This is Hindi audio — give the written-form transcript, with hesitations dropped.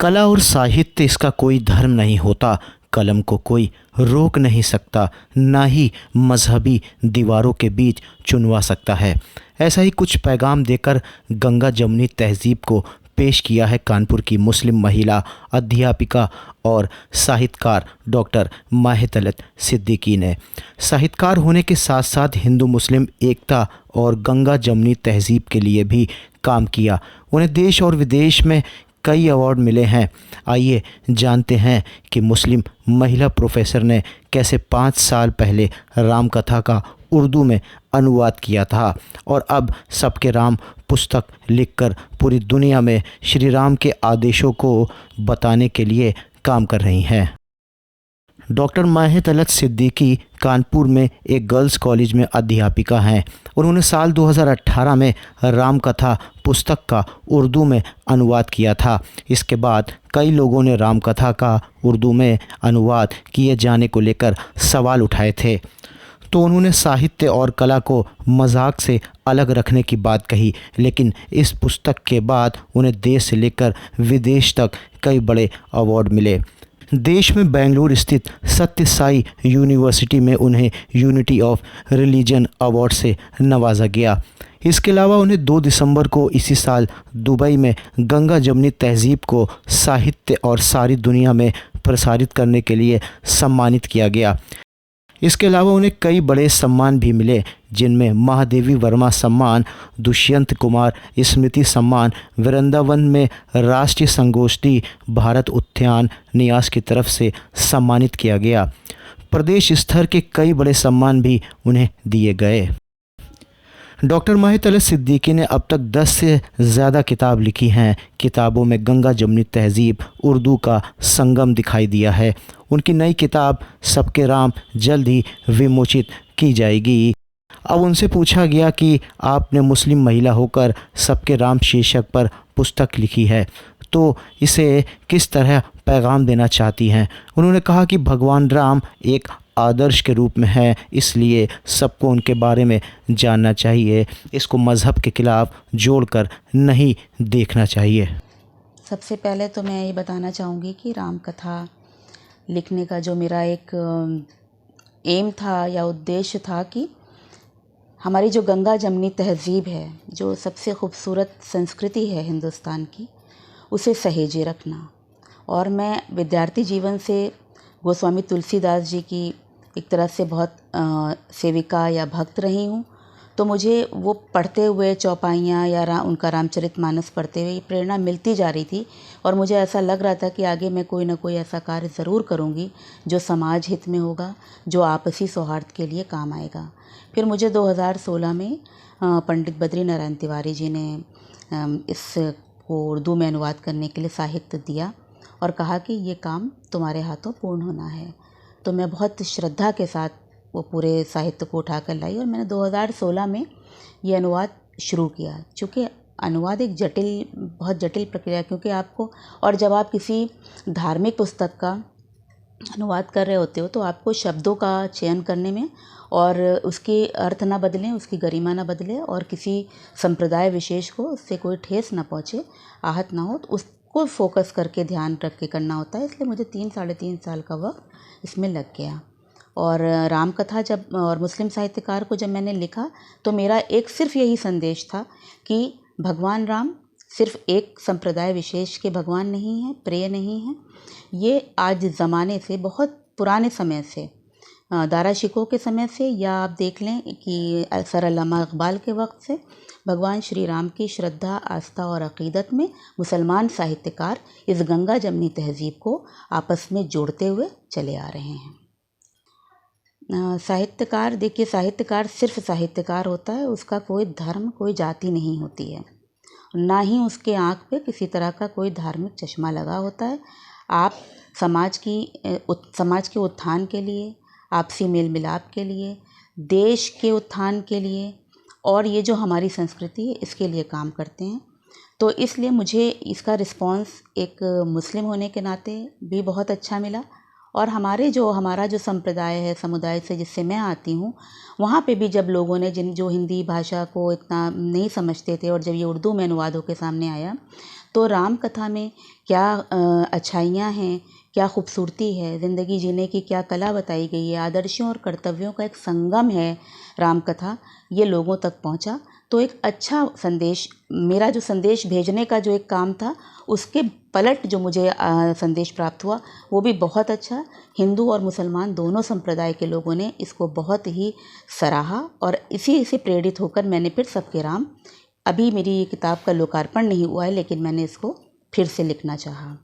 कला और साहित्य इसका कोई धर्म नहीं होता। कलम को कोई रोक नहीं सकता, ना ही मजहबी दीवारों के बीच चुनवा सकता है। ऐसा ही कुछ पैगाम देकर गंगा जमुनी तहज़ीब को पेश किया है कानपुर की मुस्लिम महिला अध्यापिका और साहित्यकार डॉक्टर माहितलत सिद्दीकी ने। साहित्यकार होने के साथ साथ हिंदू मुस्लिम एकता और गंगा जमुनी तहज़ीब के लिए भी काम किया। उन्हें देश और विदेश में कई अवार्ड मिले हैं। आइए जानते हैं कि मुस्लिम महिला प्रोफेसर ने कैसे 5 साल पहले रामकथा का उर्दू में अनुवाद किया था और अब सबके राम पुस्तक लिखकर पूरी दुनिया में श्री राम के आदेशों को बताने के लिए काम कर रही हैं। डॉक्टर माहितलत सिद्दीकी कानपुर में एक गर्ल्स कॉलेज में अध्यापिका हैं। उन्होंने साल 2018 में रामकथा पुस्तक का उर्दू में अनुवाद किया था। इसके बाद कई लोगों ने रामकथा का उर्दू में अनुवाद किए जाने को लेकर सवाल उठाए थे, तो उन्होंने साहित्य और कला को मजाक से अलग रखने की बात कही। लेकिन इस पुस्तक के बाद उन्हें देश से लेकर विदेश तक कई बड़े अवार्ड मिले। देश में बेंगलुरु स्थित सत्य साई यूनिवर्सिटी में उन्हें यूनिटी ऑफ रिलीजन अवार्ड से नवाजा गया। इसके अलावा उन्हें 2 दिसंबर को इसी साल दुबई में गंगा जमुनी तहज़ीब को साहित्य और सारी दुनिया में प्रसारित करने के लिए सम्मानित किया गया। इसके अलावा उन्हें कई बड़े सम्मान भी मिले, जिनमें महादेवी वर्मा सम्मान, दुष्यंत कुमार स्मृति सम्मान, वृंदावन में राष्ट्रीय संगोष्ठी भारत उद्यान न्यास की तरफ से सम्मानित किया गया। प्रदेश स्तर के कई बड़े सम्मान भी उन्हें दिए गए। डॉक्टर माहितलत सिद्दीकी ने अब तक 10 से ज़्यादा किताब लिखी हैं। किताबों में गंगा जमुनी तहज़ीब उर्दू का संगम दिखाई दिया है। उनकी नई किताब सबके राम जल्द ही विमोचित की जाएगी। अब उनसे पूछा गया कि आपने मुस्लिम महिला होकर सबके राम शीर्षक पर पुस्तक लिखी है, तो इसे किस तरह पैगाम देना चाहती हैं। उन्होंने कहा कि भगवान राम एक आदर्श के रूप में है, इसलिए सबको उनके बारे में जानना चाहिए। इसको मज़हब के खिलाफ जोड़कर नहीं देखना चाहिए। सबसे पहले तो मैं ये बताना चाहूँगी कि राम कथा लिखने का जो मेरा एक एम था या उद्देश्य था कि हमारी जो गंगा जमुनी तहज़ीब है, जो सबसे खूबसूरत संस्कृति है हिंदुस्तान की, उसे सहेजे रखना। और मैं विद्यार्थी जीवन से गोस्वामी तुलसीदास जी की एक तरह से बहुत सेविका या भक्त रही हूँ, तो मुझे वो पढ़ते हुए चौपाइयाँ या उनका रामचरितमानस पढ़ते हुए प्रेरणा मिलती जा रही थी। और मुझे ऐसा लग रहा था कि आगे मैं कोई ना कोई ऐसा कार्य ज़रूर करूँगी जो समाज हित में होगा, जो आपसी सौहार्द के लिए काम आएगा। फिर मुझे 2016 में पंडित बद्री नारायण तिवारी जी ने इसको उर्दू में अनुवाद करने के लिए साहित्य दिया और कहा कि ये काम तुम्हारे हाथों पूर्ण होना है। तो मैं बहुत श्रद्धा के साथ वो पूरे साहित्य को उठा कर लाई और मैंने 2016 में ये अनुवाद शुरू किया। चूँकि अनुवाद एक बहुत जटिल प्रक्रिया, क्योंकि आपको, और जब आप किसी धार्मिक पुस्तक का अनुवाद कर रहे होते हो तो आपको शब्दों का चयन करने में और उसके अर्थ ना बदलें, उसकी गरिमा ना बदले और किसी संप्रदाय विशेष को उससे कोई ठेस ना पहुँचे, आहत ना हो, तो उसको फोकस करके ध्यान रख के करना होता है। इसलिए मुझे 3-3.5 साल का वक्त इसमें लग गया। और रामकथा जब और मुस्लिम साहित्यकार को जब मैंने लिखा तो मेरा एक सिर्फ यही संदेश था कि भगवान राम सिर्फ एक संप्रदाय विशेष के भगवान नहीं हैं, प्रिय नहीं हैं। ये आज ज़माने से, बहुत पुराने समय से, दारा शिकोह के समय से, या आप देख लें कि सर अल्लामा इकबाल के वक्त से, भगवान श्री राम की श्रद्धा, आस्था और अक़ीदत में मुसलमान साहित्यकार इस गंगा जमुनी तहज़ीब को आपस में जोड़ते हुए चले आ रहे हैं। साहित्यकार, देखिए, साहित्यकार सिर्फ साहित्यकार होता है, उसका कोई धर्म, कोई जाति नहीं होती है, ना ही उसके आँख पे किसी तरह का कोई धार्मिक चश्मा लगा होता है। आप समाज के उत्थान के लिए, आपसी मेल मिलाप के लिए, देश के उत्थान के लिए और ये जो हमारी संस्कृति है इसके लिए काम करते हैं। तो इसलिए मुझे इसका रिस्पांस एक मुस्लिम होने के नाते भी बहुत अच्छा मिला। और हमारा जो संप्रदाय है, समुदाय से जिससे मैं आती हूँ, वहाँ पे भी जब लोगों ने जो हिंदी भाषा को इतना नहीं समझते थे और जब ये उर्दू में अनुवाद होकर सामने आया तो राम कथा में क्या अच्छाइयाँ हैं, क्या खूबसूरती है, ज़िंदगी जीने की क्या कला बताई गई है, आदर्शों और कर्तव्यों का एक संगम है राम कथा, ये लोगों तक पहुंचा। तो एक अच्छा संदेश, मेरा जो संदेश भेजने का जो एक काम था, उसके पलट जो मुझे संदेश प्राप्त हुआ वो भी बहुत अच्छा। हिंदू और मुसलमान दोनों संप्रदाय के लोगों ने इसको बहुत ही सराहा और इसी से प्रेरित होकर मैंने फिर सबके राम, अभी मेरी ये किताब का लोकार्पण नहीं हुआ है लेकिन मैंने इसको फिर से लिखना चाहा।